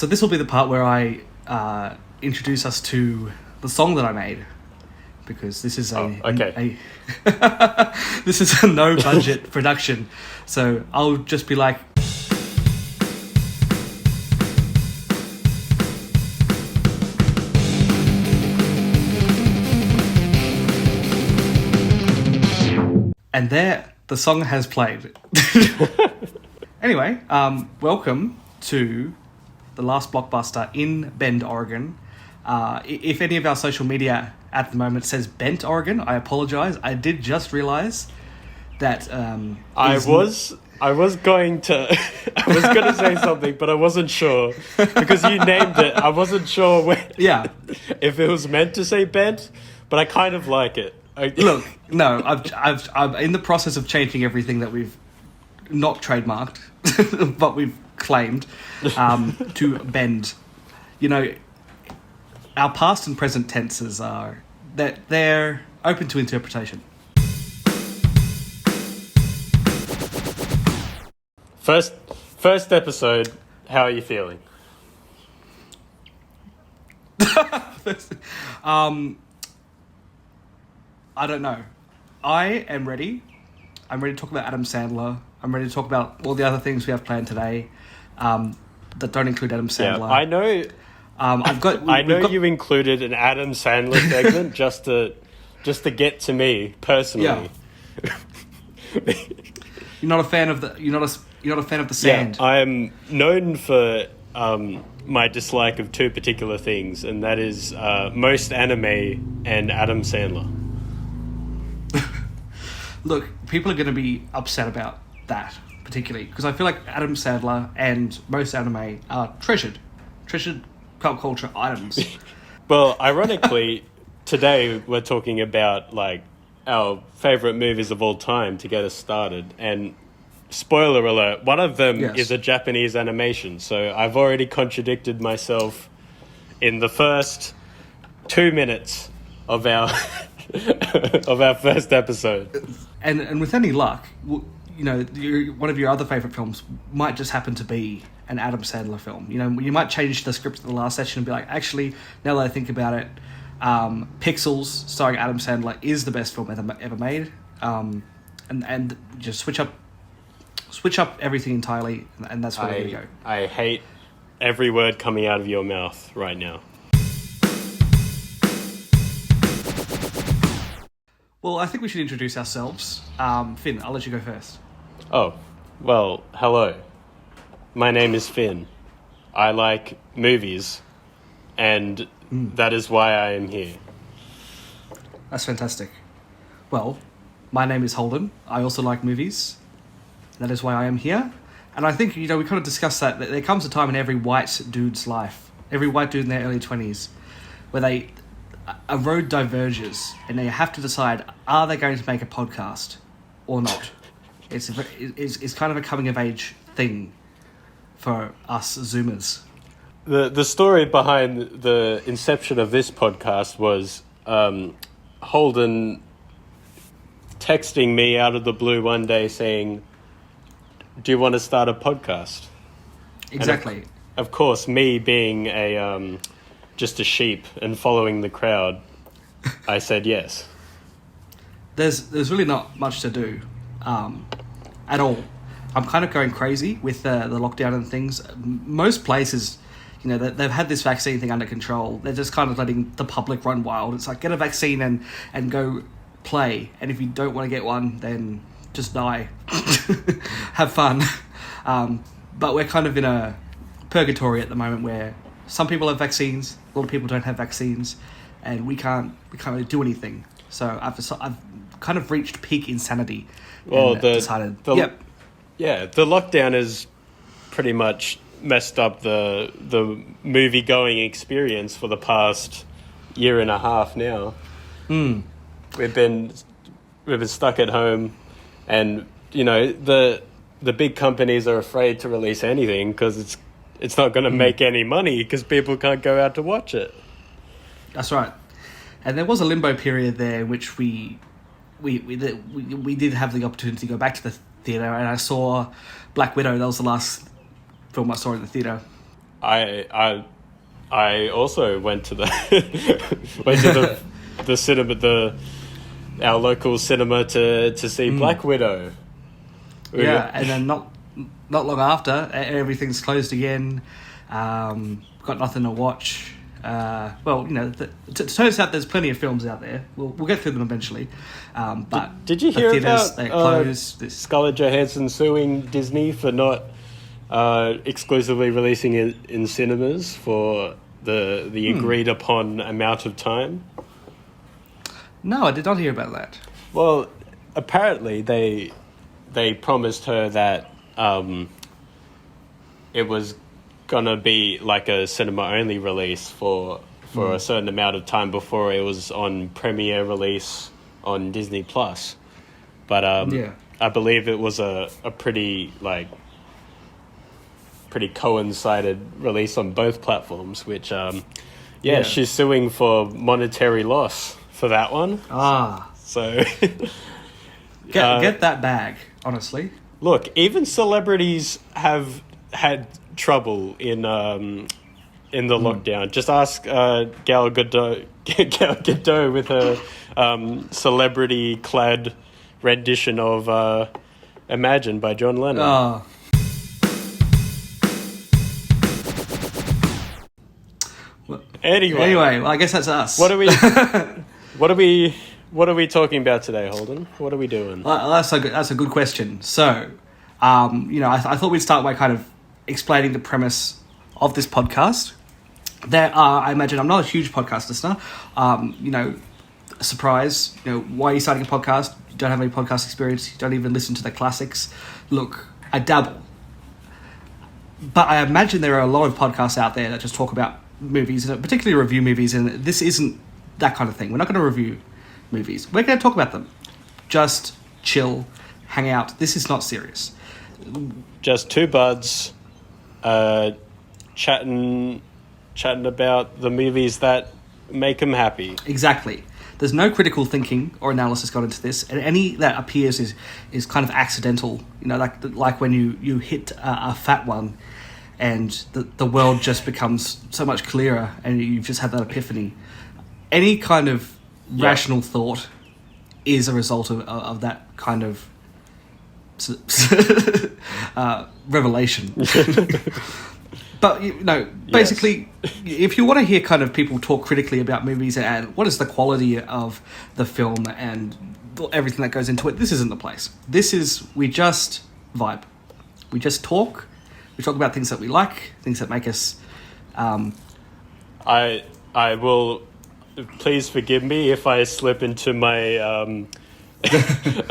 So this will be the part where I introduce us to the song that I made, because this is this is a no budget production. So I'll just be like, and there the song has played. Anyway, welcome to the last Blockbuster in Bend, Oregon. If any of our social media at the moment says Bent, Oregon, I apologize. I did just realize that I was going to say something, but I wasn't sure because you named it. I wasn't sure if it was meant to say Bent, but I kind of like it. Look, no, I'm in the process of changing everything that we've not trademarked, but we've claimed to Bend. You know, our past and present tenses are that they're open to interpretation. First episode. How are you feeling? I don't know. I am ready. I'm ready to talk about Adam Sandler. I'm ready to talk about all the other things we have planned today that don't include Adam Sandler. Yeah, I know. You included an Adam Sandler segment just to get to me personally. Yeah. You're not a fan of the. You're not a fan of the sand. Yeah, I am known for my dislike of two particular things, and that is most anime and Adam Sandler. Look, people are going to be upset about that, particularly, because I feel like Adam Sandler and most anime are treasured pop culture items. Well, ironically, today we're talking about like our favorite movies of all time to get us started, and spoiler alert, one of them is a Japanese animation, so I've already contradicted myself in the first 2 minutes of our of our first episode. And with any luck, you know, one of your other favourite films might just happen to be an Adam Sandler film. You know, you might change the script at the last session and be like, actually, now that I think about it, Pixels, starring Adam Sandler, is the best film ever made. And just switch up everything entirely, and that's where we're going to go. I hate every word coming out of your mouth right now. Well, I think we should introduce ourselves. Finn, I'll let you go first. Oh, well, hello. My name is Finn. I like movies, and that is why I am here. That's fantastic. Well, my name is Holden. I also like movies. That is why I am here. And I think, you know, we kind of discussed that there comes a time in every white dude's life, every white dude in their early 20s, where a road diverges and they have to decide, are they going to make a podcast or not? It's kind of a coming of age thing for us Zoomers. The story behind the inception of this podcast was Holden texting me out of the blue one day saying, do you want to start a podcast? Exactly. Of course, me being just a sheep and following the crowd, I said yes. There's really not much to do at all. I'm kind of going crazy with the lockdown and things. Most places, you know, they've had this vaccine thing under control. They're just kind of letting the public run wild. It's like, get a vaccine and go play. And if you don't want to get one, then just die. Have fun. But we're kind of in a purgatory at the moment where some people have vaccines, a lot of people don't have vaccines, and we can't really do anything. So I've kind of reached peak insanity. Well, the lockdown has pretty much messed up the movie going experience for the past year and a half now. We've been stuck at home, and you know the big companies are afraid to release anything because it's not going to make any money because people can't go out to watch it. That's right. And there was a limbo period there in which we did have the opportunity to go back to the theatre, and I saw Black Widow. That was the last film I saw in the theatre. I also went to the the cinema, our local cinema to see Black Widow. Yeah, and then not long after, everything's closed again. Got nothing to watch. Well, it turns out there's plenty of films out there. We'll get through them eventually. But did you hear about Scarlett Johansson suing Disney for not exclusively releasing it in cinemas for the agreed upon amount of time? No, I did not hear about that. Well, apparently they promised her that it was gonna be like a cinema only release for a certain amount of time before it was on premiere release on Disney Plus. But I believe it was a pretty coincided release on both platforms, which she's suing for monetary loss for that one. So get that bag, honestly. Look, even celebrities have had trouble in the lockdown. Just ask Gal Gadot with her celebrity-clad rendition of "Imagine" by John Lennon. Anyway, well, I guess that's us. What are we talking about today, Holden? What are we doing? That's a good question. So, I thought we'd start by kind of explaining the premise of this podcast. I imagine I'm not a huge podcast listener. Surprise. Why are you starting a podcast? You don't have any podcast experience. You don't even listen to the classics. Look, I dabble. But I imagine there are a lot of podcasts out there that just talk about movies, and particularly review movies, and this isn't that kind of thing. We're not going to review movies. We're going to talk about them. Just chill, hang out. This is not serious. Just two buds chatting about the movies that make them happy. Exactly. There's no critical thinking or analysis gone into this, and any that appears is kind of accidental. Like when you hit a fat one, and the world just becomes so much clearer, and you've just had that epiphany. Any kind of rational thought is a result of that kind of revelation. But basically, if you want to hear kind of people talk critically about movies and what is the quality of the film and everything that goes into it, this isn't the place. We just vibe. We just talk. We talk about things that we like, things that make us. I will. Please forgive me if I slip into my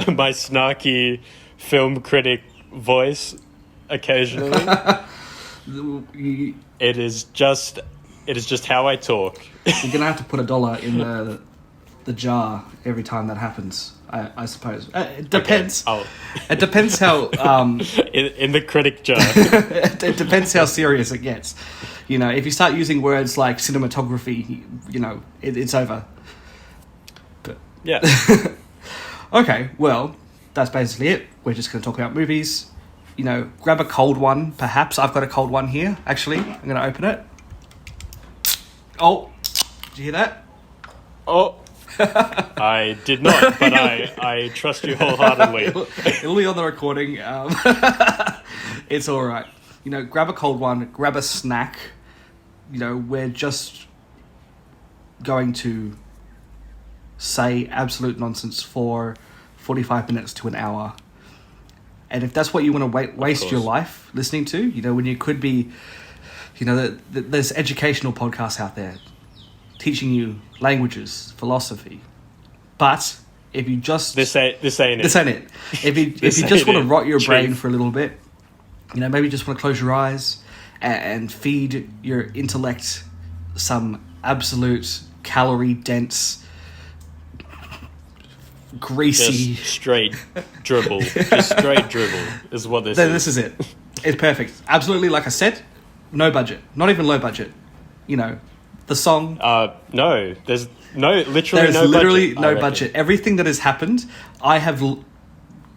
my snarky film critic voice occasionally. It is just how I talk. You're gonna have to put $1 in the jar every time that happens. I suppose it depends. Okay. It depends how in the critic jar. It depends how serious it gets. If you start using words like cinematography, it's over. But yeah. Okay, well, that's basically it. We're just going to talk about movies. Grab a cold one, perhaps. I've got a cold one here, actually. I'm going to open it. Oh, did you hear that? Oh, I did not, but I trust you wholeheartedly. It'll be on the recording. It's all right. Grab a cold one, grab a snack. We're just going to say absolute nonsense for 45 minutes to an hour. And if that's what you want to waste your life listening to, when you could be, there's educational podcasts out there teaching you languages, philosophy. But if you just... This ain't it. If you just want to rot your brain for a little bit, maybe you just want to close your eyes and feed your intellect some absolute calorie-dense, greasy... Just straight dribble. Just straight dribble is what this is. This is it. It's perfect. Absolutely, like I said, no budget. Not even low budget. The song... no. There's literally no budget. Everything that has happened, I have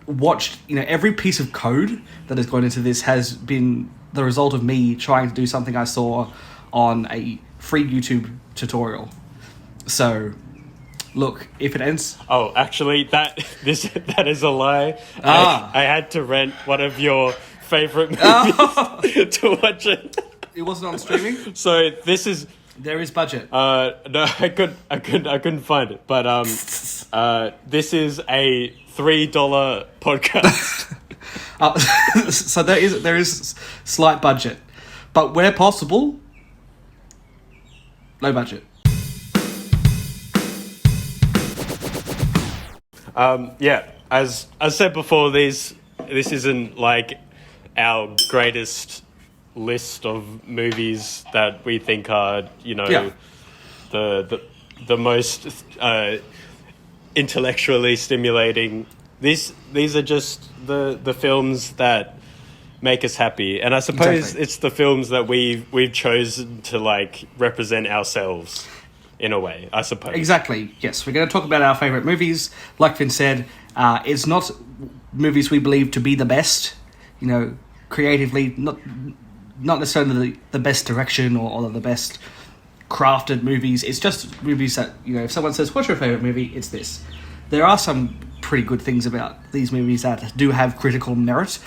watched... every piece of code that has gone into this has been the result of me trying to do something I saw on a free YouTube tutorial. So, look, if it ends... Oh, actually, that is a lie. I had to rent one of your favorite movies to watch it. It wasn't on streaming? So this is... There is budget. No, I couldn't find it. But this is a $3 podcast. So there is slight budget, but where possible, low budget. Yeah, as I said before, this isn't like our greatest list of movies that we think are, the most intellectually stimulating. These are just the films that make us happy, and I suppose it's the films that we've chosen to like represent ourselves in a way, I suppose. Exactly. Yes, we're going to talk about our favorite movies. Like Finn said, it's not movies we believe to be the best, creatively, not necessarily the best direction or the best crafted movies. It's just movies that, if someone says, what's your favorite movie? It's this. There are some pretty good things about these movies that do have critical merit.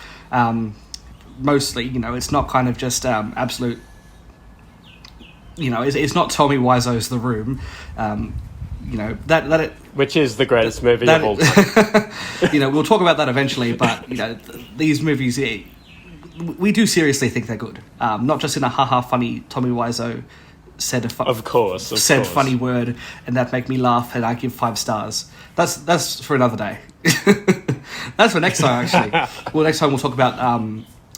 Mostly, it's not kind of just absolute... it's not Tommy Wiseau's The Room. Which is the greatest movie of all time. We'll talk about that eventually, but, these movies... we do seriously think they're good. Not just in a haha funny Tommy Wiseau said funny word and that make me laugh and I give 5 stars. That's for another day. That's for next time, actually. Well, next time we'll talk about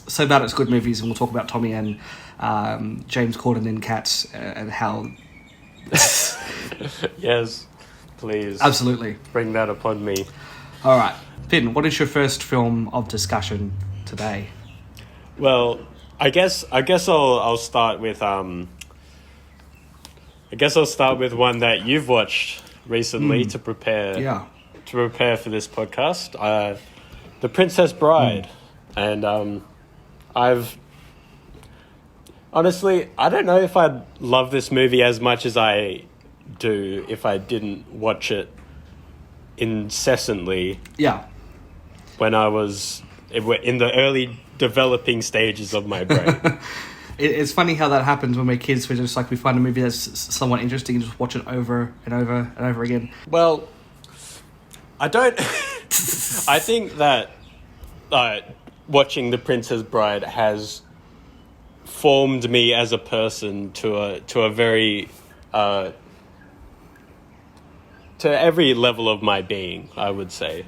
So Bad It's Good movies, and we'll talk about Tommy and James Corden in Cats and how... Yes, please. Absolutely. Bring that upon me. All right. Finn, what is your first film of discussion today? Well, I guess I'll start with one that you've watched recently to prepare for this podcast. The Princess Bride, and I've honestly, I don't know if I'd love this movie as much as I do if I didn't watch it incessantly. Yeah. When I was in the early developing stages of my brain. It's funny how that happens when we're kids. We're just like, we find a movie that's somewhat interesting and just watch it over and over and over again. Well, I don't... I think that watching The Princess Bride has formed me as a person to a very... to every level of my being, I would say.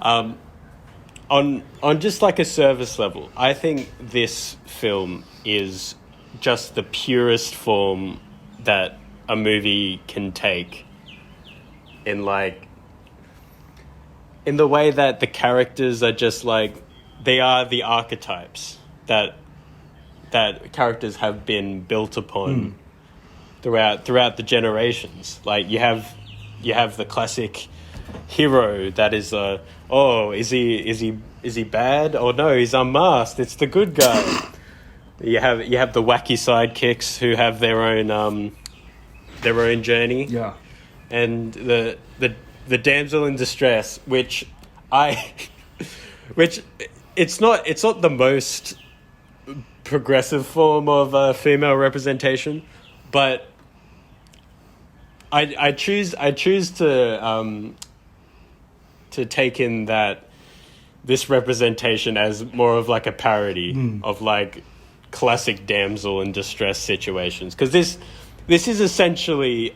On just like a service level, I think this film is just the purest form that a movie can take in the way that the characters are just like, they are the archetypes that characters have been built upon throughout the generations. Like you have the classic hero that is is he bad? Oh no, he's unmasked. It's the good guy. You have the wacky sidekicks who have their own journey. Yeah. And the damsel in distress, which it's not the most progressive form of female representation, but I choose to take in that this representation as more of like a parody of like classic damsel in distress situations, because this is essentially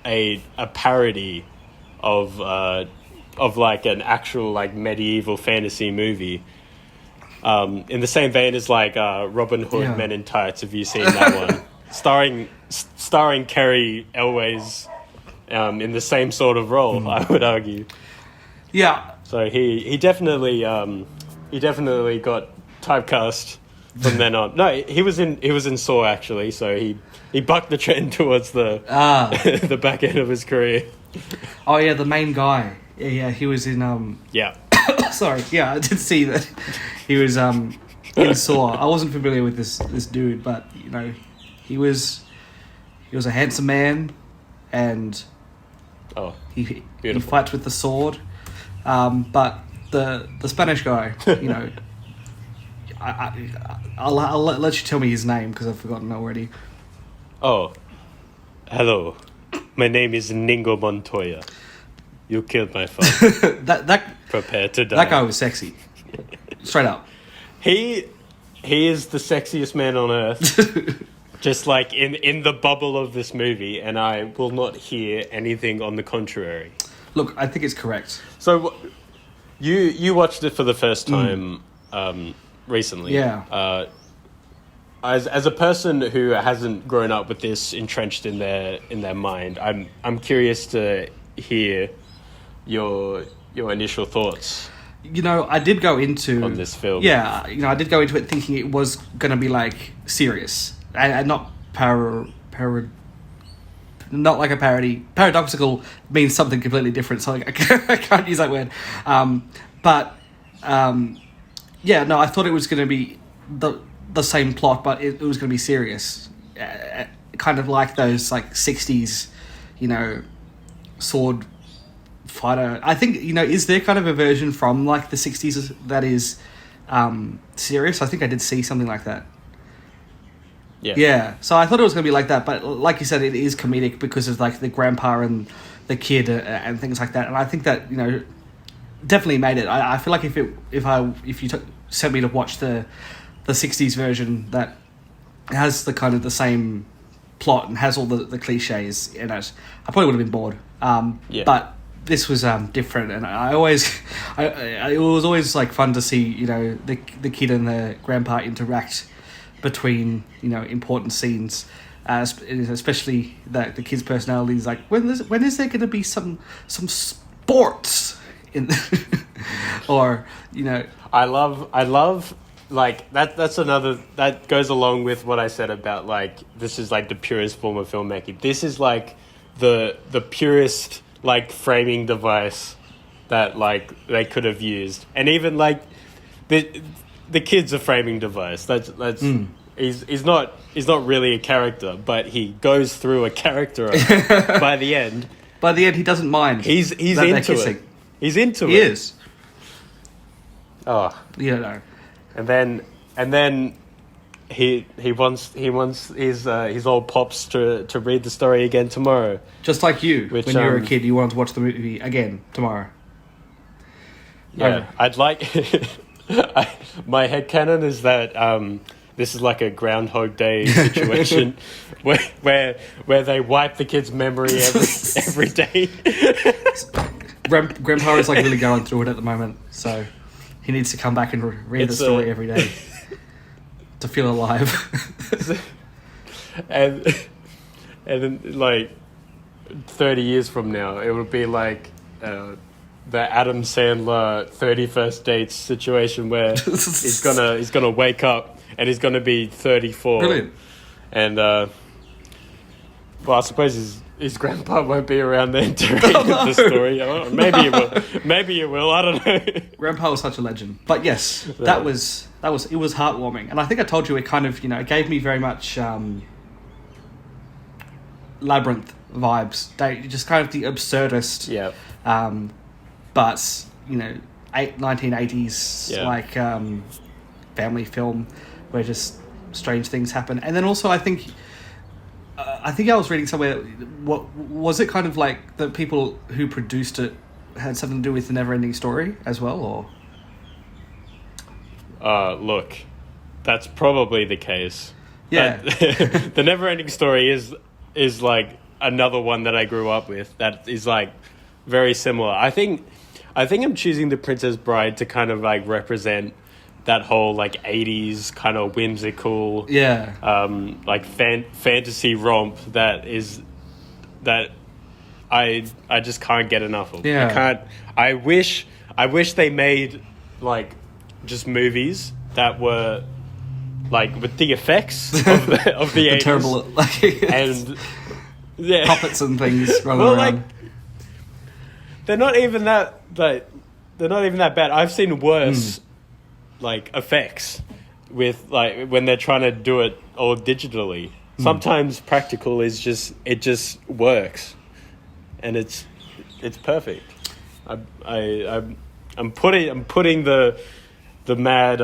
a parody of like an actual like medieval fantasy movie, in the same vein as like Robin Hood Men in Tights. Have you seen that one? starring Carrie Elways in the same sort of role, I would argue. Yeah. So he definitely got typecast from then on. No, he was in Saw actually. So he bucked the trend towards the the back end of his career. Oh yeah, the main guy. Yeah, he was in Yeah. Sorry, yeah, I did see that. He was in Saw. I wasn't familiar with this dude, but you know, he was a handsome man, and he fights with the sword. But the Spanish guy, you know, I'll let you tell me his name because I've forgotten already. Oh, hello. My name is Inigo Montoya. You killed my father. that Prepare to die. That guy was sexy. Straight up. He is the sexiest man on earth. Just like in the bubble of this movie, and I will not hear anything on the contrary. Look, I think it's correct. So you watched it for the first time recently. Yeah. As a person who hasn't grown up with this entrenched in their mind, I'm curious to hear your initial thoughts. You know, I did go into on this film. Yeah, you know, I did go into it thinking it was going to be like serious and not not like a parody. Paradoxical means something completely different, so I can't use that word. Yeah, no, I thought it was going to be the same plot, but it was going to be serious, kind of like those like 60s, you know, sword fighter. I think, you know, is there kind of a version from like the 60s that is serious? I think I did see something like that. Yeah. So I thought it was going to be like that, but like you said, it is comedic because of like the grandpa and the kid and things like that. And I think that, you know, definitely made it. I feel like if you sent me to watch the 60s version that has the kind of the same plot and has all the cliches in it, I probably would have been bored. But this was different, and it was always like fun to see, you know, the kid and the grandpa interact between, you know, important scenes, especially the kid's personality is like, when is there going to be some sports in or, you know, I love like that's another that goes along with what I said about like this is like the purest form of filmmaking. This is like the purest like framing device that like they could have used, and even like the kid's a framing device. That's he's not really a character, but he goes through a character by the end. By the end, he doesn't mind. He's into it. He's into it. He is. Oh, you know. And then he wants his old pops to read the story again tomorrow. Just like you, when you were a kid, you wanted to watch the movie again tomorrow. Yeah, I'd like. My headcanon is that this is like a Groundhog Day situation where they wipe the kid's memory every day. Grandpa is like really going through it at the moment, so he needs to come back and read the story every day to feel alive. and then, like 30 years from now, it would be like the Adam Sandler 31st Dates situation where he's gonna wake up and he's gonna be 34. Brilliant. And well, I suppose his grandpa won't be around then to read the story. Maybe it will. I don't know. Grandpa was such a legend. But yes, it was heartwarming. And I think I told you it kind of, you know, it gave me very much Labyrinth vibes. Just kind of the absurdist. Yeah. But, you know, 1980s like family film where just strange things happen. And then also I think I was reading somewhere, what was it kind of like the people who produced it had something to do with the Neverending Story as well, or? Look, that's probably the case. Yeah. The Neverending Story is like another one that I grew up with that is like very similar. I think I'm choosing The Princess Bride to kind of like represent that whole like 80s kind of whimsical like fantasy romp that I just can't get enough of. I wish they made like just movies that were like with the effects of the 80s terrible like and puppets and things running around. Like they're not even that bad. I've seen worse like effects, with like when they're trying to do it all digitally. Sometimes practical is just works, and it's perfect. I'm putting the mad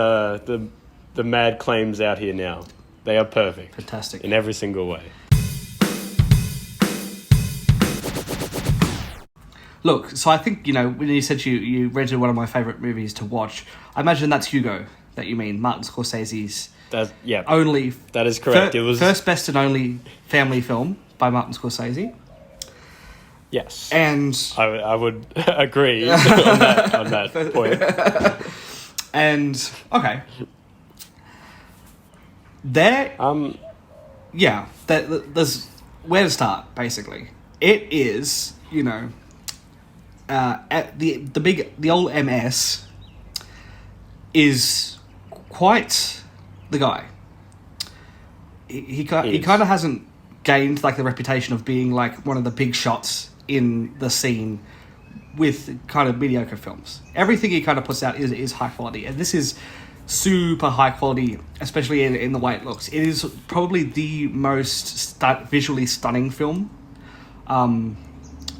claims out here now. They are perfect. Fantastic. In every single way. Look, so I think, when you said you rented one of my favourite movies to watch, I imagine that's Hugo that you mean, Martin Scorsese's only... That is correct. It was... First, best and only family film by Martin Scorsese. Yes. And... I would agree on that point. And, okay. There's where to start, basically. It is, at the old MS is quite the guy. He kind of hasn't gained like the reputation of being like one of the big shots in the scene with kind of mediocre films. Everything he kind of puts out is high quality, and this is super high quality, especially in the way it looks. It is probably the most visually stunning film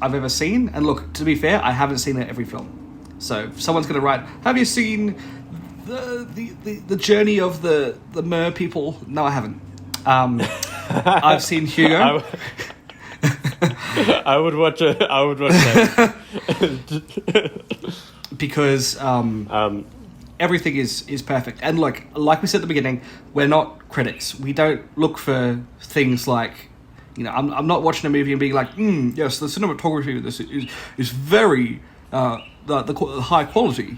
I've ever seen. And look, to be fair, I haven't seen every film. So if someone's going to write, have you seen the journey of the Mer people? No, I haven't. I've seen Hugo. I would watch that. Because everything is perfect. And like we said at the beginning, we're not critics. We don't look for things like, I'm not watching a movie and being like, yes, the cinematography of this is very the high quality,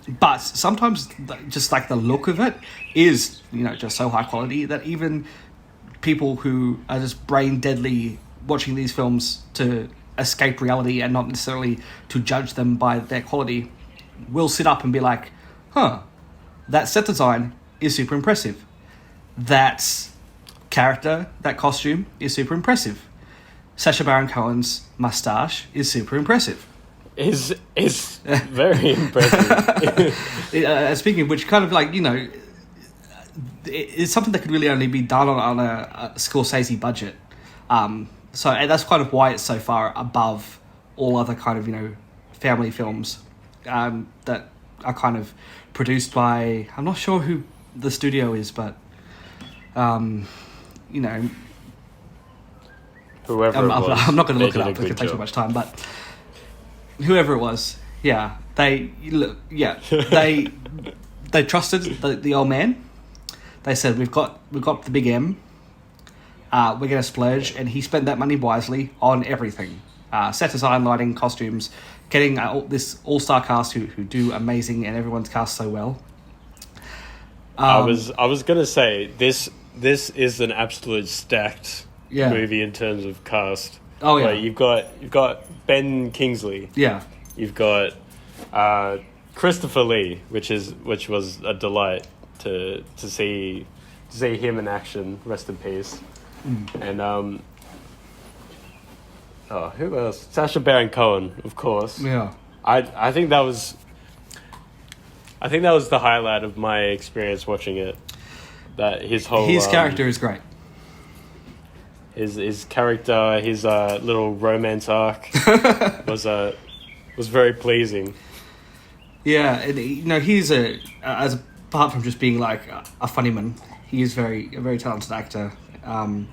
But sometimes just like the look of it is, just so high quality that even people who are just brain deadly watching these films to escape reality and not necessarily to judge them by their quality will sit up and be like, that set design is super impressive. That character, that costume is super impressive. Sacha Baron Cohen's mustache is super impressive. Is very impressive. Speaking of which, kind of like, it's something that could really only be done on a Scorsese budget. So that's kind of why it's so far above all other kind of, family films that are kind of produced by, I'm not sure who the studio is, but, whoever it was. I'm not going to look it up, it it takes too much time, but whoever it was, they trusted the old man. They said, we've got the big M, we're going to splurge, and he spent that money wisely on everything. Set design, lighting, costumes, getting this all-star cast who do amazing, and everyone's cast so well. I was going to say, this is an absolute stacked movie in terms of cast. Oh yeah, like, you've got Ben Kingsley. Yeah, you've got Christopher Lee, which was a delight to see him in action. Rest in peace. And who else? Sacha Baron Cohen, of course. Yeah, I think that was the highlight of my experience watching it. That his character is great. His character, his little romance arc was very pleasing. Yeah, and he's as apart from just being like a funny man, he is a very talented actor. And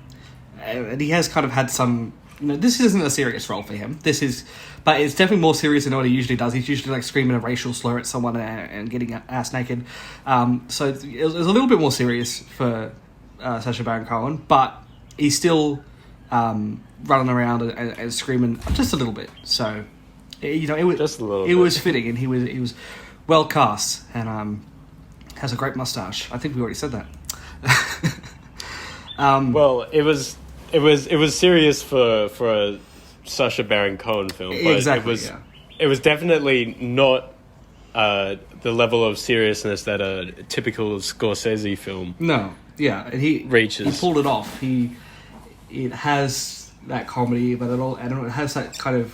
he has kind of had some. This isn't a serious role for him. But it's definitely more serious than what he usually does. He's usually like screaming a racial slur at someone and getting ass naked. So it was a little bit more serious for Sacha Baron Cohen, but he's still running around and screaming just a little bit. So it was just a little. It was fitting, and he was well cast and has a great mustache. I think we already said that. Well, it was serious for a Sacha Baron Cohen film, but exactly, it was definitely not the level of seriousness that a typical Scorsese film. No, yeah, and he reaches. He pulled it off. It has that comedy, but it has that kind of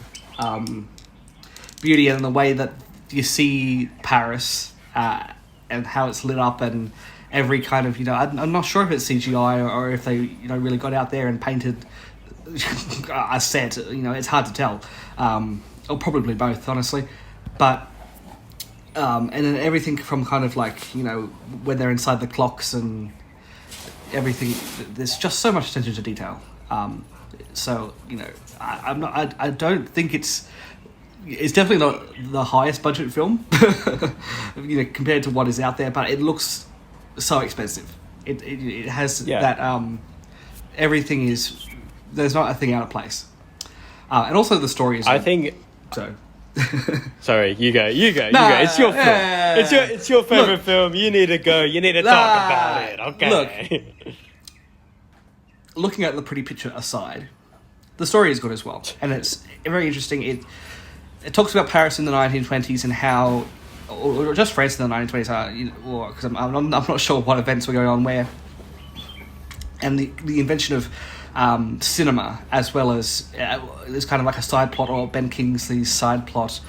beauty and the way that you see Paris and how it's lit up and every kind of, I'm not sure if it's CGI or if they, really got out there and painted a set. It's hard to tell. Or probably both, honestly. But, and then everything from kind of like, when they're inside the clocks and everything, there's just so much attention to detail. So, I don't think it's definitely not the highest budget film, compared to what is out there, but it looks so expensive. It has that, everything is, there's not a thing out of place. And also the story is... I think... So... Sorry, you go. It's your film. It's your favorite film. You need to go. You need to talk about it. Okay. Looking at the pretty picture aside, the story is good as well, and it's very interesting. It talks about Paris in the 1920s and how, or just France in the 1920s, because I'm not sure what events were going on where, and the invention of cinema, as well as there's kind of like a side plot, or Ben Kingsley's side plot,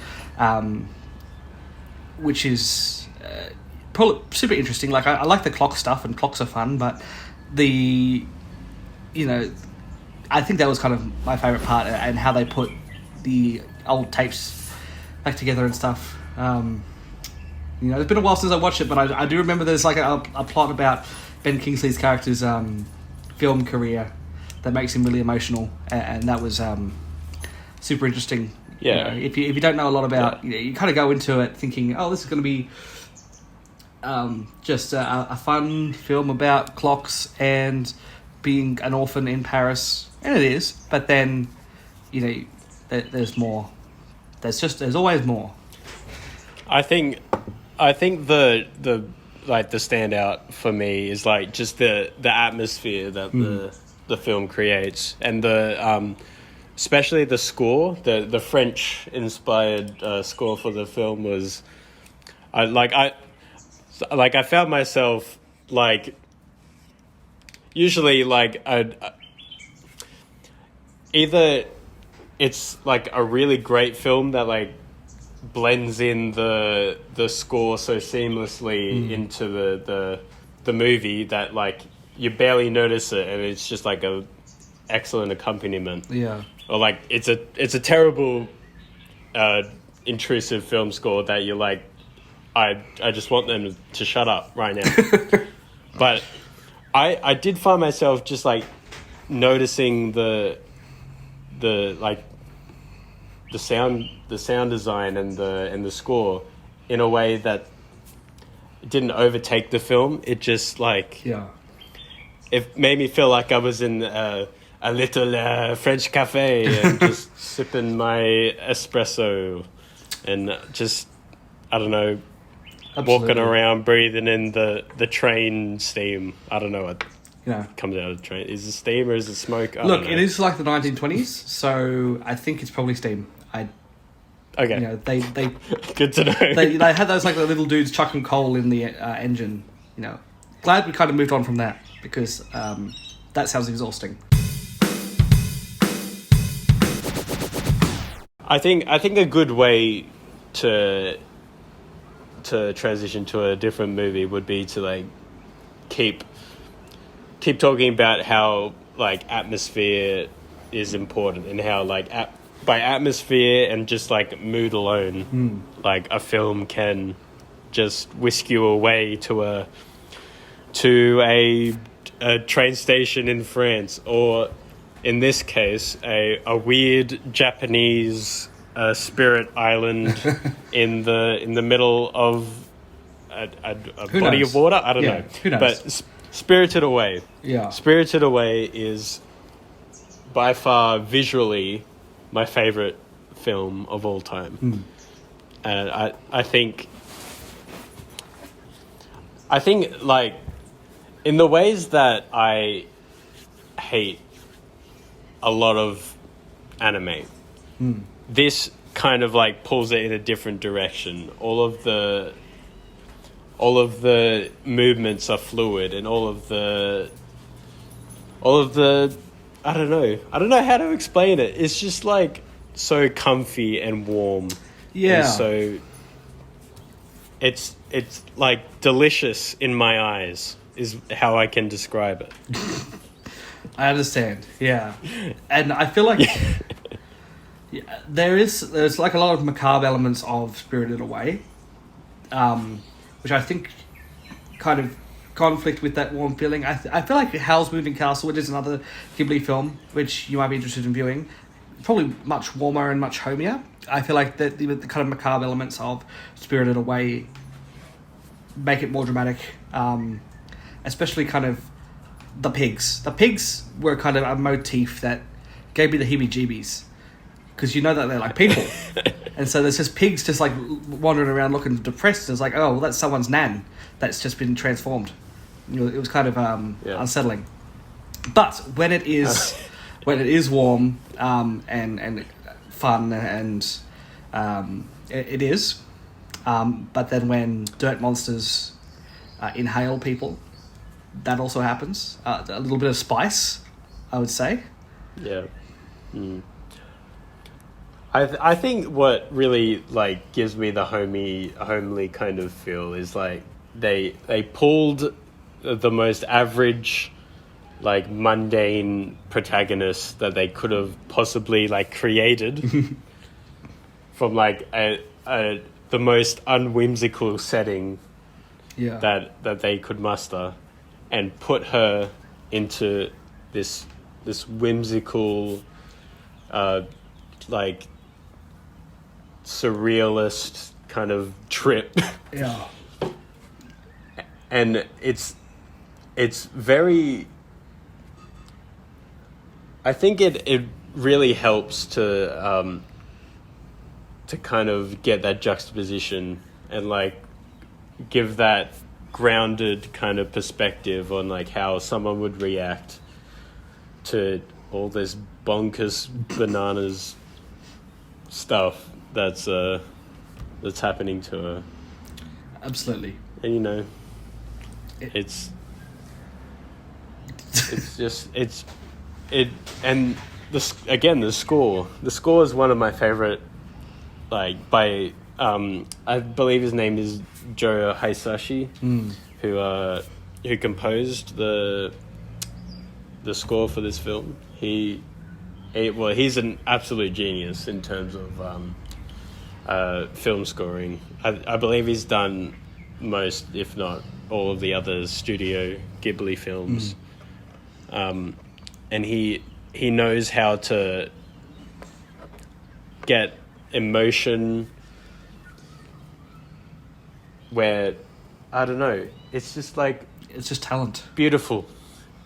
which is probably super interesting. Like I like the clock stuff, and clocks are fun, but I think that was kind of my favourite part, and how they put the old tapes back together and stuff. It's been a while since I watched it, but I do remember there's like a plot about Ben Kingsley's character's film career that makes him really emotional, and that was super interesting. Yeah. If you don't know a lot about, you kind of go into it thinking, oh, this is going to be just a fun film about clocks and being an orphan in Paris, and it is. But then, there's more. There's always more. I think the standout for me is like just the atmosphere that the film creates, and the especially the score, the French inspired score for the film was, I found myself like, usually like either it's like a really great film that like blends in the score so seamlessly into the movie that like you barely notice it, and it's just like a excellent accompaniment. Yeah. Or like it's a terrible intrusive film score that you're like, I just want them to shut up right now. But I did find myself just like noticing the sound design and the score in a way that it didn't overtake the film. It just like it made me feel like I was in a little French cafe and just sipping my espresso and just, I don't know, walking around breathing in the train steam. I don't know what comes out of the train. Is it steam or is it smoke? Look, it is like the 1920s, so I think it's probably steam. Okay. They good to know. They had those like the little dudes chucking coal in the engine. Glad we kind of moved on from that, because that sounds exhausting. I think a good way to transition to a different movie would be to like keep talking about how like atmosphere is important, and how like by atmosphere and just like mood alone, like a film can just whisk you away to a train station in France, or in this case a weird Japanese spirit island in the middle of a body of water. I don't know. Who knows? But Spirited Away. Yeah. Spirited Away is by far visually my favorite film of all time. And I think like in the ways that I hate a lot of anime, this kind of like pulls it in a different direction. All of the movements are fluid, and all of the I don't know how to explain it. It's just like so comfy and warm. Yeah. And so it's it's like delicious in my eyes is how I can describe it. I understand. Yeah, and I feel like yeah, there's like a lot of macabre elements of Spirited Away, which I think kind of conflict with that warm feeling. I feel like Howl's Moving Castle, which is another Ghibli film, which you might be interested in viewing, probably much warmer and much homier. I feel like the kind of macabre elements of Spirited Away make it more dramatic, especially kind of the pigs. The pigs were kind of a motif that gave me the heebie-jeebies, because you know that they're like people. And so there's just pigs just like wandering around looking depressed. It's like, oh, well, that's someone's nan that's just been transformed. You know, it was kind of unsettling. But when it is warm and fun and it is. But then when dirt monsters inhale people, that also happens. A little bit of spice, I would say. Yeah. Mm. I think what really like gives me the homely kind of feel is like they pulled the most average, like mundane protagonist that they could have possibly like created from like the most unwhimsical setting that they could muster, and put her into this whimsical like surrealist kind of trip. Yeah. And it's very, I think it really helps to kind of get that juxtaposition and like give that grounded kind of perspective on like how someone would react to all this bonkers bananas stuff that's happening to her. Absolutely. And you know, it's and the score is one of my favorite, like by I believe his name is Joe Hisashi, who composed the score for this film. He's an absolute genius in terms of film scoring. I believe he's done most, if not all, of the other Studio Ghibli films. And he knows how to get emotion where, I don't know, it's just like... It's just talent. Beautiful.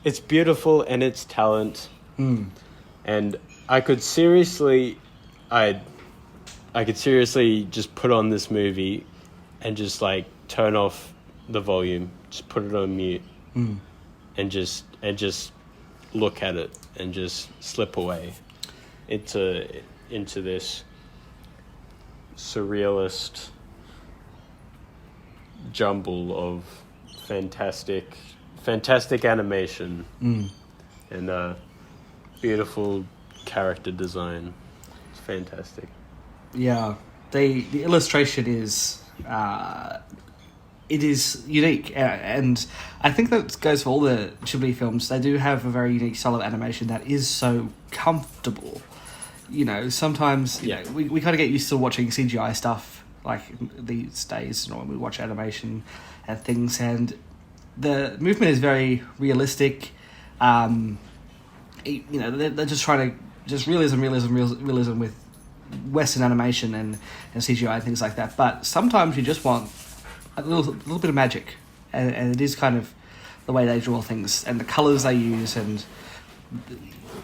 It's beautiful and it's talent. And I could seriously just put on this movie and just like turn off the volume, just put it on mute, and just look at it and just slip away into this surrealist jumble of fantastic animation and beautiful character design. It's fantastic. Yeah, the illustration is it is unique, and I think that goes for all the Ghibli films. They do have a very unique style of animation that is so comfortable. You know, sometimes you know, we kind of get used to watching CGI stuff like these days, you know, when we watch animation and things, and the movement is very realistic. You know, they're just trying to just realism with Western animation and CGI and things like that. But sometimes you just want a little bit of magic, and it is kind of the way they draw things and the colours they use and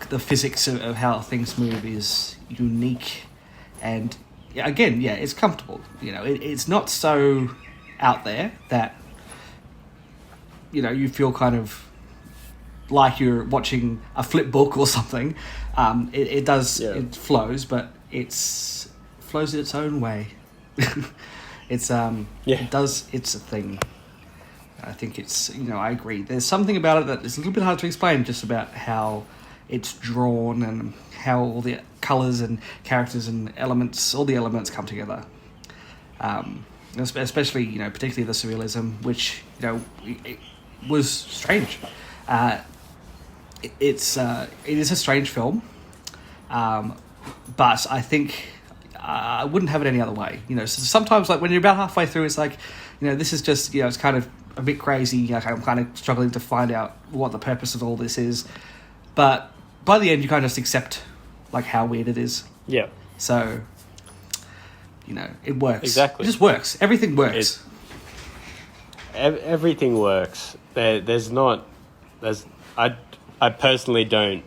the physics of how things move is unique. And again, it's comfortable. You know, it's not so out there that, you know, you feel kind of like you're watching a flip book or something. It it flows, but it flows in its own way. It does its thing. I think it's, you know, I agree. There's something about it that is a little bit hard to explain, just about how it's drawn and how all the colours and characters and elements, all the elements come together. especially particularly the surrealism, which it was strange. It is a strange film, but I think I wouldn't have it any other way. So sometimes, like when you're about halfway through, it's like, this is just it's kind of a bit crazy. Like I'm kind of struggling to find out what the purpose of all this is, but by the end, you kind of just accept like how weird it is. Yeah. So, it works. Exactly. It just works. Everything works. Everything works. I personally don't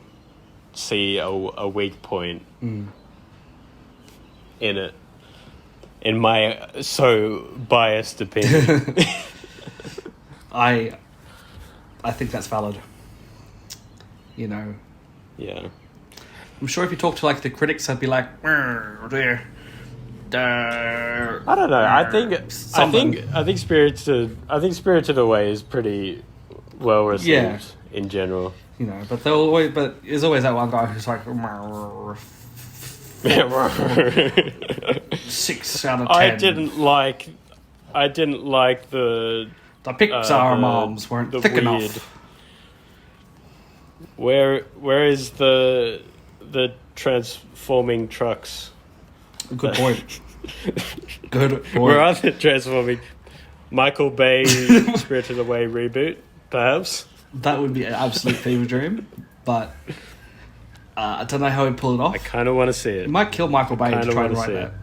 see a weak point in it, in my so biased opinion. I think that's valid. Yeah. I'm sure if you talk to like the critics, I'd be like, I don't know. I think Spirited Away is pretty well received in general. But there's always that one guy who's like 6 out of 10. I didn't like the Pixar moms weren't thick enough. Where is the transforming trucks? Good point. Good point. Where are the transforming? Michael Bay Spirited Away reboot, perhaps? That would be an absolute fever dream, but I don't know how he'd pull it off. I kind of want to see it. It might kill Michael Bay to try and write that.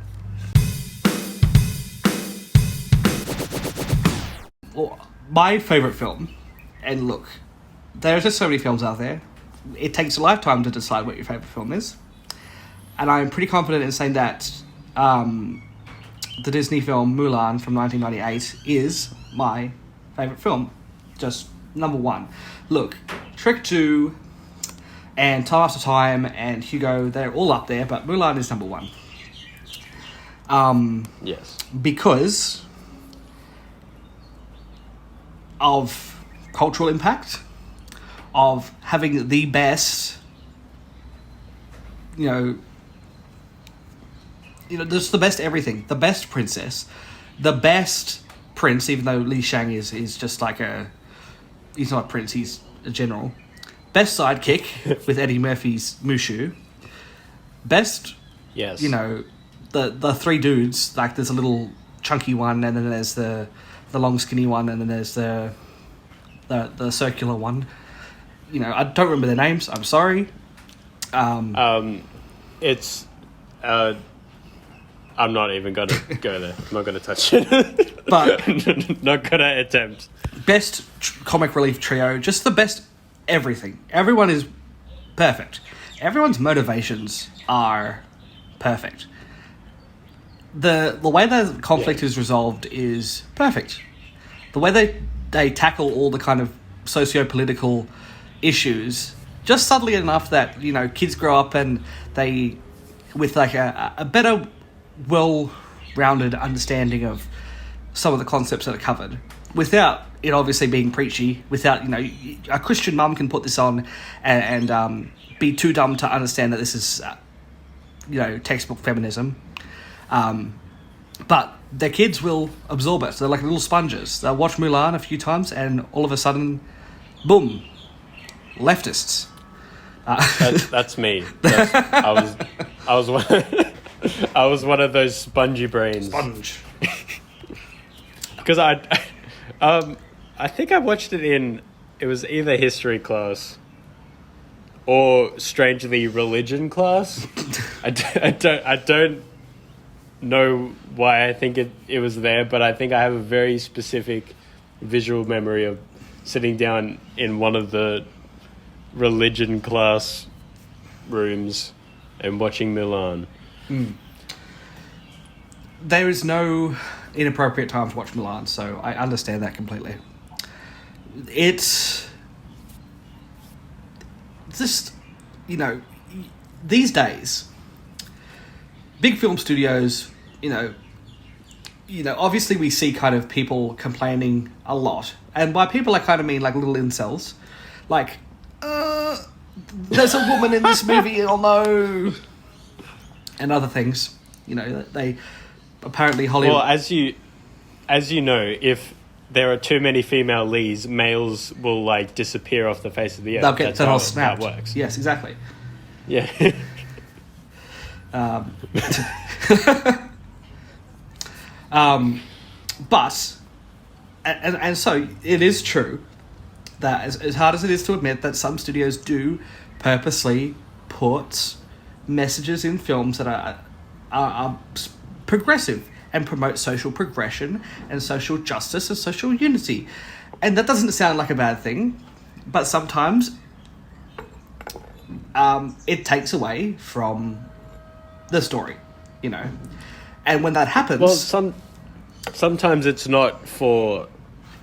Well, my favourite film, and look, there are just so many films out there. It takes a lifetime to decide what your favourite film is. And I'm pretty confident in saying that the Disney film Mulan from 1998 is my favourite film. Just number one. Look, Shrek 2 and Time After Time and Hugo, they're all up there, but Mulan is number one. Yes. Because of cultural impact, of having the best, just the best everything. The best princess, the best prince, even though Li Shang is just like he's not a prince, he's a general. Best sidekick with Eddie Murphy's Mushu. Best, yes. The three dudes, like there's a little chunky one, and then there's the long skinny one, and then there's the circular one. I don't remember their names. I'm sorry. It's. I'm not even gonna go there. I'm not gonna touch it. But not gonna attempt. Best comic relief trio, just the best everything. Everyone is perfect. Everyone's motivations are perfect. The way the conflict is resolved is perfect. The way they tackle all the kind of socio-political issues, just subtly enough that kids grow up and they with like a better, well-rounded understanding of some of the concepts that are covered, without it obviously being preachy. Without a Christian mum can put this on and be too dumb to understand that this is textbook feminism, but their kids will absorb it. They're like little sponges. They'll watch Mulan a few times and all of a sudden, boom, leftists. That's me. I was one of those spongy brains. Sponge. Because I think I watched it it was either history class or strangely religion class. I don't know why I think it was there, but I think I have a very specific visual memory of sitting down in one of the religion class rooms and watching Mulan. There is no inappropriate time to watch Mulan, so I understand that completely. It's just, these days, big film studios, obviously we see kind of people complaining a lot. And by people, I kind of mean like little incels. Like, there's a woman in this movie, oh no. And other things. They apparently Hollywood... Well, as you know, if there are too many female leads, males will like disappear off the face of the earth. They'll get That's how snapped. that works. Yes, exactly. Yeah. But and so it is true that as hard as it is to admit that some studios do purposely put messages in films that are progressive and promote social progression and social justice and social unity. And that doesn't sound like a bad thing, but sometimes it takes away from the story, you know. And when that happens... Well, sometimes it's not for,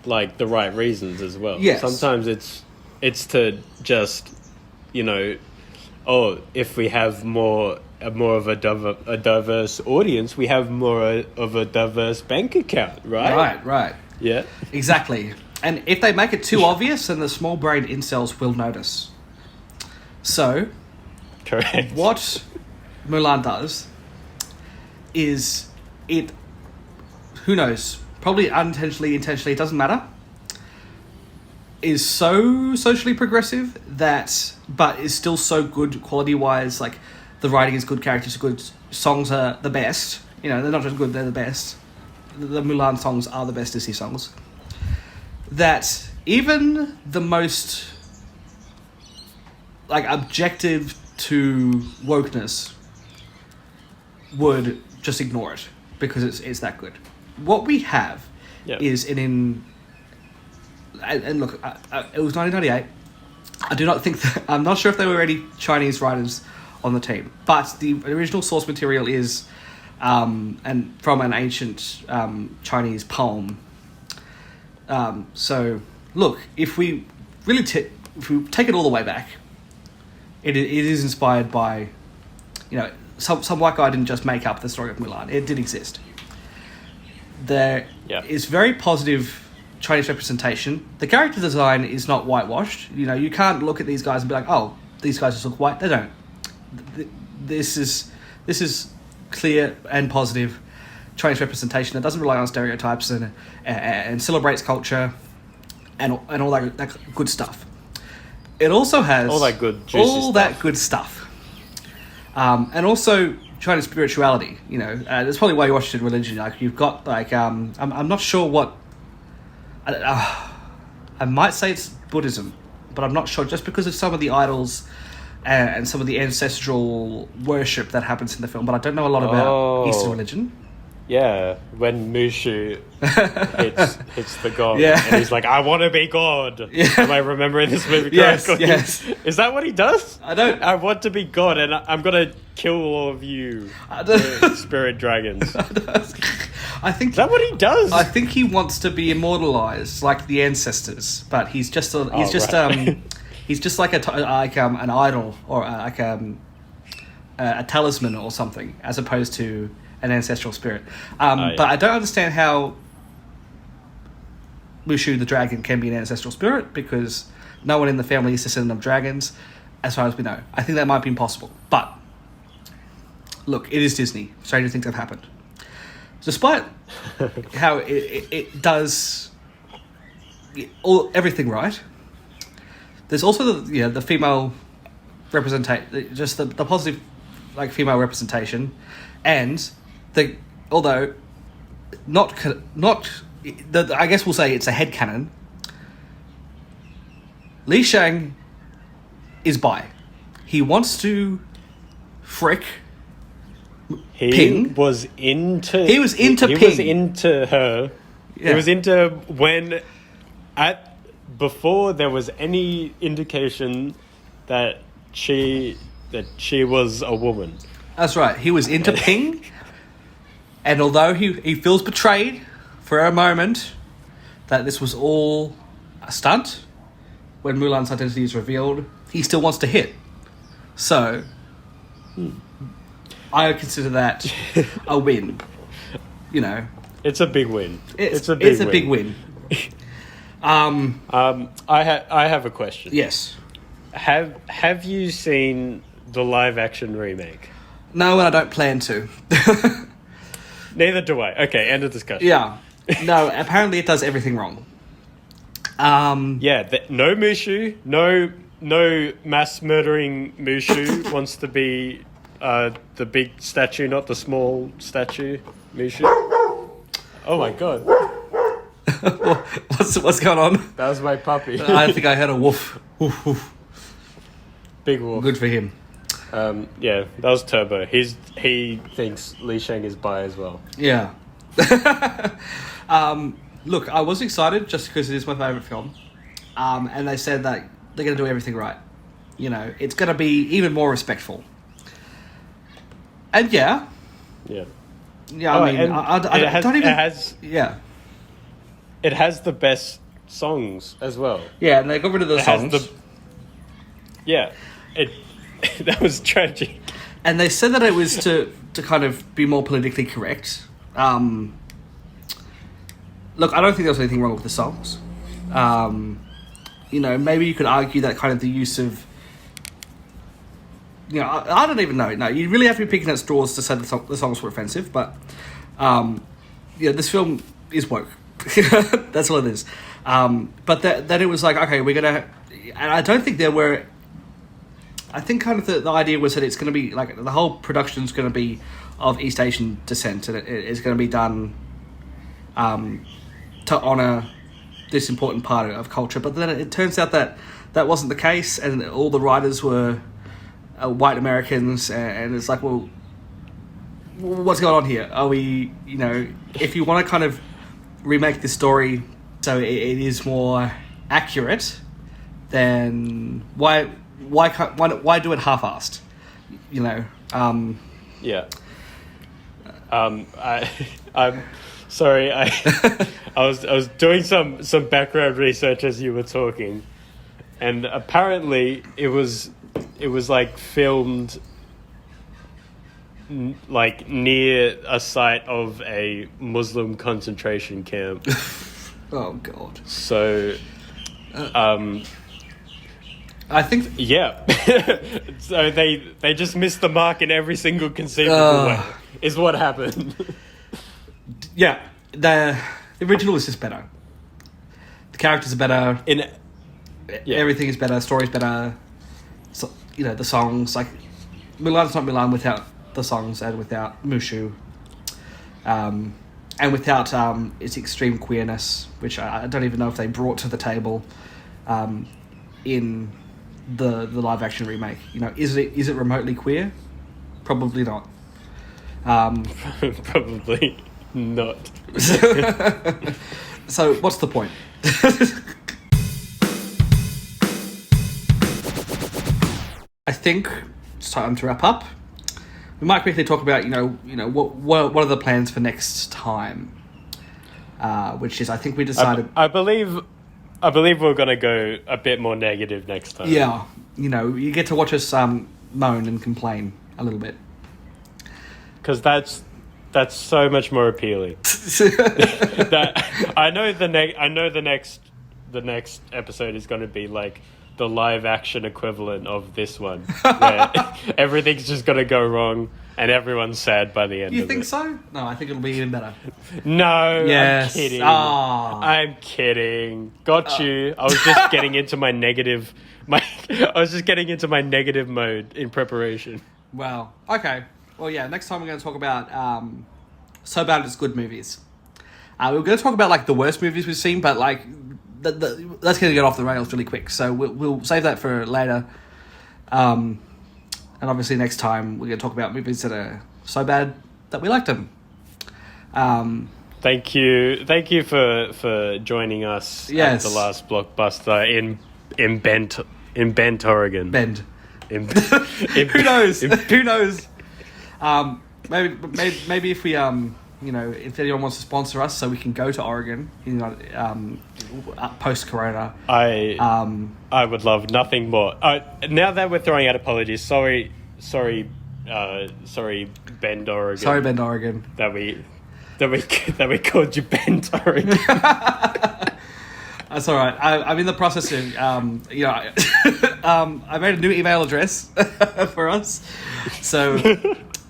like, the right reasons as well. Yes. Sometimes it's to just, you know, if we have more of a diverse audience, we have more of a diverse bank account, right? Right. Yeah. Exactly. And if they make it too obvious, then the small-brained incels will notice. So... Correct. What Mulan does is it... Who knows? Probably unintentionally, intentionally, it doesn't matter. Is so socially progressive but is still so good quality-wise, like... The writing is good, characters are good, songs are the best. You know, they're not just good, they're the best. The Mulan songs are the best Disney songs. That even the most, like, objective to wokeness would just ignore it because it's that good. What we have is and look, it was 1998. I do not think that, I'm not sure if there were any Chinese writers on the team, but the original source material is and from an ancient Chinese poem. So look, if we really if we take it all the way back, it is inspired by, you know, some white guy didn't just make up the story of Mulan. It did exist. There is very positive Chinese representation. The character design is not whitewashed. You know, you can't look at these guys and be like, oh, these guys just look white. They don't. This is clear and positive Chinese representation that doesn't rely on stereotypes and celebrates culture and all that good stuff. It also has all that good juicy stuff. That good stuff, and also Chinese spirituality. You know, that's probably why you watched it in religion. Like you've got like I'm not sure what I might say it's Buddhism, but I'm not sure just because of some of the idols. And some of the ancestral worship that happens in the film, but I don't know a lot about Eastern religion. Yeah, when Mushu hits the god, yeah. And he's like, "I want to be God." Yeah. Am I remembering this movie correctly? Yes. Is that what he does? I don't. I want to be God, and I'm gonna kill all of you, spirit dragons. I think is that what he does? I think he wants to be immortalized like the ancestors, but he's just He's just like an idol or a talisman or something, as opposed to an ancestral spirit. But I don't understand how Mushu the dragon can be an ancestral spirit because no one in the family is descendant of dragons, as far as we know. I think that might be impossible. But look, it is Disney. Stranger things have happened. Despite how it does everything right. There's also the female representation, just the positive, like female representation, and although not I guess we'll say it's a headcanon. Li Shang is bi. He wants to frick Ping. He was into Ping. He was into her. Yeah. He was into when before there was any indication that she was a woman. That's right. He was into Ping, and although he feels betrayed for a moment that this was all a stunt, when Mulan's identity is revealed, he still wants to hit. So, I consider that a win. You know, it's a big win. It's a big win. I have a question. Yes. Have you seen the live action remake? No, and I don't plan to. Neither do I. Okay, end of discussion. Yeah. No, apparently it does everything wrong. Yeah, no Mushu, no mass murdering Mushu wants to be the big statue, not the small statue Mushu. Oh my god. What's going on? That was my puppy. I think I heard a woof. Woof, woof. Big wolf. Good for him. Yeah, that was Turbo. He thinks Li Sheng is bi as well. Yeah. Look, I was excited just because it is my favourite film. And they said that they're going to do everything right. You know, it's going to be even more respectful. And yeah. Yeah. Yeah, I mean, I don't even... Yeah. It has the best songs as well. Yeah, and they got rid of the songs. That was tragic. And they said that it was to kind of be more politically correct. Look, I don't think there was anything wrong with the songs. You know, maybe you could argue that kind of the use of... You know, I don't even know. No, you really have to be picking at straws to say the songs were offensive. But, yeah, this film is woke. That's all it is. But then it was like, okay, we're going to... And I don't think there were... I think kind of the idea was that it's going to be... Like, the whole production's going to be of East Asian descent. And it's going to be done to honour this important part of culture. But then it turns out that that wasn't the case. And all the writers were... white Americans, and it's like, well, what's going on here? Are we, you know, if you want to kind of remake this story so it is more accurate, then why do it half-assed? You know. Yeah. I'm sorry. I was doing some background research as you were talking, and apparently it was like filmed like near a site of a Muslim concentration camp. Oh god. So I think yeah. So they just missed the mark in every single conceivable way is what happened. Yeah, the original is just better. The characters are better. Everything is better, story's better. So, you know, the songs, like Mulan's not Mulan without the songs and without Mushu, and without its extreme queerness, which I don't even know if they brought to the table in the live action remake. You know, is it remotely queer? Probably not. Probably not. So what's the point? I think it's time to wrap up. We might quickly talk about, you know, what are the plans for next time, which is, I think we decided. I believe we're gonna go a bit more negative next time. Yeah, you know, you get to watch us moan and complain a little bit, because that's so much more appealing. I know the next episode is going to be like the live action equivalent of this one, where everything's just going to go wrong and everyone's sad by the end. You think so? No, I think it'll be even better. No, yes. I'm kidding. Oh. I'm kidding. Got you. I was just getting into my negative. I was just getting into my negative mode in preparation. Well, okay. Well, yeah. Next time we're going to talk about So Bad It's Good movies. We're going to talk about like the worst movies we've seen, but like that's going to get off the rails really quick. So we'll save that for later. And obviously next time we're going to talk about movies that are so bad that we liked them. Thank you for joining us at the last Blockbuster in Bend, Oregon. Bend. Who knows? Who knows? Maybe if we if anyone wants to sponsor us, so we can go to Oregon, post Corona. I would love nothing more. Now that we're throwing out apologies, sorry, Bend, Oregon. Sorry, Bend, Oregon. That we called you Bend, Oregon. That's all right. I'm in the process of I made a new email address for us, so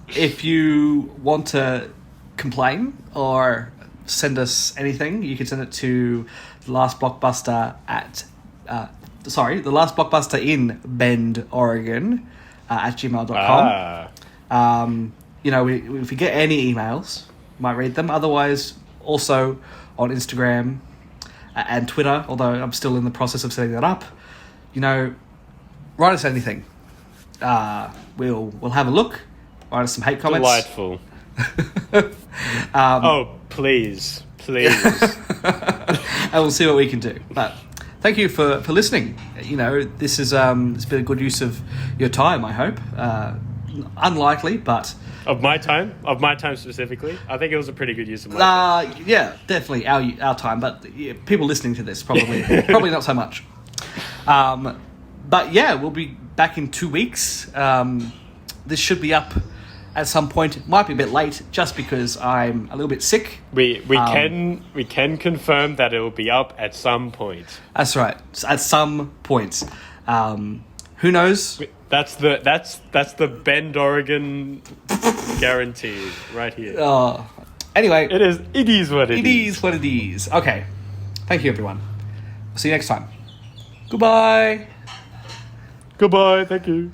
if you want to complain or send us anything, you can send it to the last blockbuster in Bend, Oregon, at gmail.com. If we get any emails, might read them. Otherwise, also on Instagram and Twitter, although I'm still in the process of setting that up. Write us anything. We'll have a look. Write us some hate comments. Delightful. Please. And we'll see what we can do. But thank you for listening. This is it's been a good use of your time, I hope. Unlikely, but of my time specifically, I think it was a pretty good use of my time. Yeah, definitely our time, but people listening to this probably not so much. But yeah, we'll be back in 2 weeks. This should be up at some point. It might be a bit late, just because I'm a little bit sick. We can confirm that it will be up at some point. That's right, at some point. Who knows? That's the Bend, Oregon guarantee right here. Anyway, it is what it is. It is what it is. Okay, thank you, everyone. See you next time. Goodbye. Goodbye. Thank you.